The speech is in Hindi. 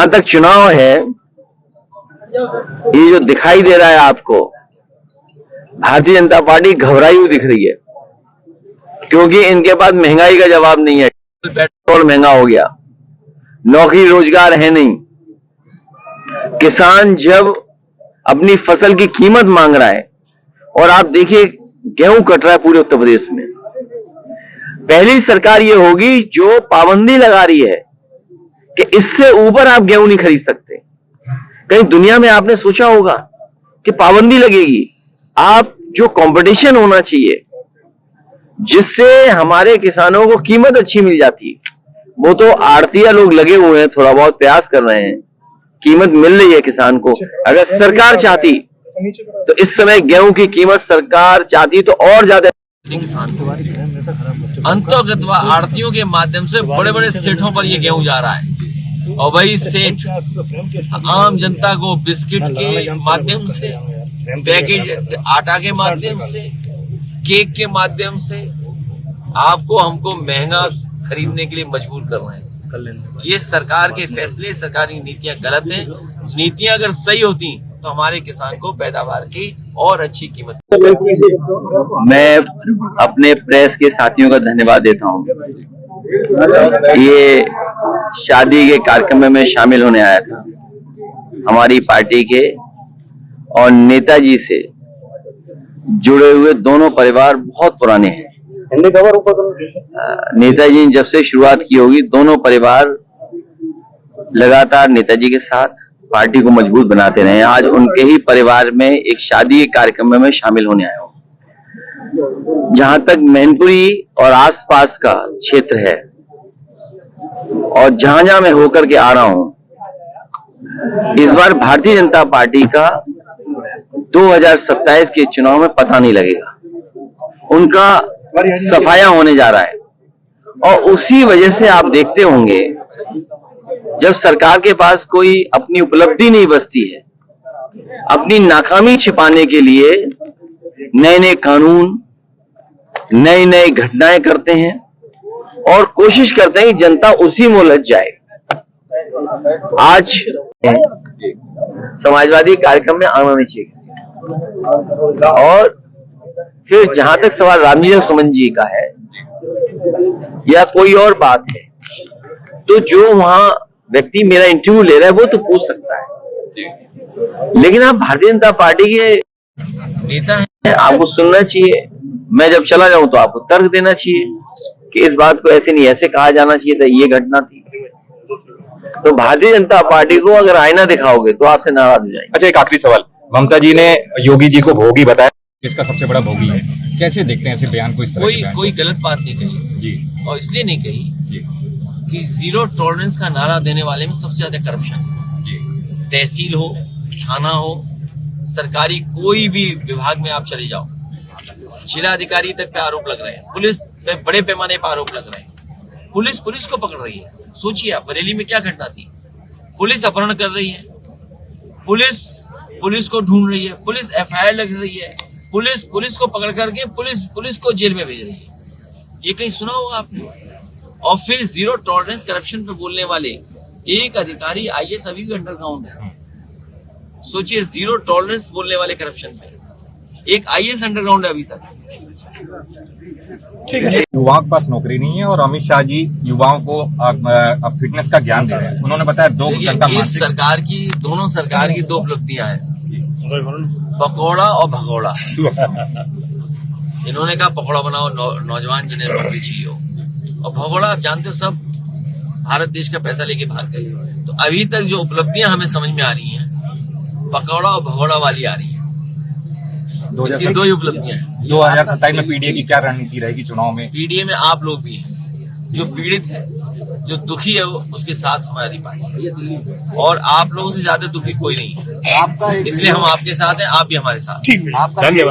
जहां तक चुनाव है, ये जो दिखाई दे रहा है आपको, भारतीय जनता पार्टी घबराई हुई दिख रही है, क्योंकि इनके पास महंगाई का जवाब नहीं है। पेट्रोल महंगा हो गया, नौकरी रोजगार है नहीं, किसान जब अपनी फसल की कीमत मांग रहा है, और आप देखिए गेहूं कट रहा है पूरे उत्तर प्रदेश में। पहली सरकार ये होगी जो पाबंदी लगा रही है कि इससे ऊपर आप गेहूं नहीं खरीद सकते। कहीं दुनिया में आपने सोचा होगा कि पाबंदी लगेगी? आप जो कंपटीशन होना चाहिए जिससे हमारे किसानों को कीमत अच्छी मिल जाती है, वो तो आड़तिया लोग लगे हुए हैं, थोड़ा बहुत प्रयास कर रहे हैं, कीमत मिल रही है किसान को। अगर सरकार चाहती तो इस समय गेहूं की कीमत सरकार चाहती तो और ज्यादा अंतर्गत व आड़तियों के माध्यम से बड़े बड़े सेठों पर ये गेहूं जा रहा है, और वही सेठ आम जनता को बिस्किट के माध्यम से, पैकेज आटा के माध्यम से, केक के माध्यम से आपको हमको महंगा खरीदने के लिए मजबूर कर रहे हैं। ये सरकार के फैसले, सरकारी नीतियां गलत हैं। नीतियां अगर सही होती तो हमारे किसान को पैदावार की और अच्छी कीमत। मैं अपने प्रेस के साथियों का धन्यवाद देता हूं। ये शादी के कार्यक्रम में शामिल होने आया था। हमारी पार्टी के और नेताजी से जुड़े हुए दोनों परिवार बहुत पुराने हैं। नेताजी ने जब से शुरुआत की होगी, दोनों परिवार लगातार नेताजी के साथ पार्टी को मजबूत बनाते रहे। आज उनके ही परिवार में एक शादी के कार्यक्रम में शामिल होने आया हूं। जहां तक मैनपुरी और आसपास का क्षेत्र है, और जहां मैं होकर के आ रहा हूं, इस बार भारतीय जनता पार्टी का 2027 के चुनाव में पता नहीं लगेगा। उनका सफाया होने जा रहा है, और उसी वजह से आप देखते होंगे जब सरकार के पास कोई अपनी उपलब्धि नहीं बचती है, अपनी नाकामी छिपाने के लिए नए नए कानून, नई नई घटनाएं करते हैं और कोशिश करते हैं कि जनता उसी में उलझ जाए। आज समाजवादी कार्यक्रम में आना नहीं चाहिए। और फिर जहां तक सवाल रामजी सुमन जी का है या कोई और बात है, तो जो वहां व्यक्ति मेरा इंटरव्यू ले रहा है वो तो पूछ सकता है, लेकिन आप भारतीय जनता पार्टी के नेता हैं, आपको सुनना चाहिए। मैं जब चला जाऊं तो आपको तर्क देना चाहिए कि इस बात को ऐसे नहीं ऐसे कहा जाना चाहिए था, ये घटना थी। तो भारतीय जनता पार्टी को अगर आईना दिखाओगे तो आपसे नाराज हो जाएंगे। अच्छा, एक आखिरी सवाल। ममता जी ने योगी जी को भोगी बताया, इसका सबसे बड़ा भोगी है। कैसे देखते हैं ऐसे बयान को? इस तरह कोई गलत बात नहीं कही जी, और इसलिए नहीं कही जी कि जीरो टॉलरेंस का नारा देने वाले में सबसे ज्यादा करप्शन जी। तहसील हो, थाना हो, सरकारी कोई भी विभाग में आप चले जाओ, जिला अधिकारी तक पे आरोप लग रहे हैं, पुलिस पे बड़े पैमाने पर आरोप लग रहे हैं। पुलिस को पकड़ रही है। सोचिए आप, बरेली में क्या घटना थी? पुलिस अपहरण कर रही है, पुलिस को ढूंढ रही है, पुलिस एफआईआर लग रही है, पुलिस को पकड़ करके पुलिस को जेल में भेज रही है। ये कहीं सुना होगा आपने? और फिर जीरो टॉलरेंस करप्शन पे बोलने वाले एक अधिकारी आईएएस अभी भी अंडरग्राउंड है। सोचिए, जीरो टॉलरेंस बोलने वाले करप्शन पे एक आईएएस अंडरग्राउंड है अभी तक। युवाओं के पास नौकरी नहीं है और अमित शाह जी युवाओं को अब फिटनेस का ज्ञान दे रहे हैं। उन्होंने बताया इस सरकार की, दोनों सरकार की दो उपलब्धियां हैं, पकौड़ा और भगौड़ा। इन्होंने कहा पकौड़ा बनाओ, नौजवान जिन्हें नौकरी चाहिए हो, और भगौड़ा आप जानते हो सब भारत देश का पैसा लेके भाग गए। तो अभी तक जो उपलब्धियां हमें समझ में आ रही हैं, पकौड़ा और भगौड़ा वाली आ रही है। दो ही उपलब्धियां हैं। 2027 में पीडीए की क्या रणनीति रहेगी चुनाव में? पीडीए में आप लोग भी हैं, जो पीड़ित है, जो दुखी है, वो उसके साथ समाजवादी पार्टी, और आप लोगों से ज्यादा दुखी कोई नहीं है। इसलिए हम आपके साथ हैं, आप भी हमारे साथ। धन्यवाद।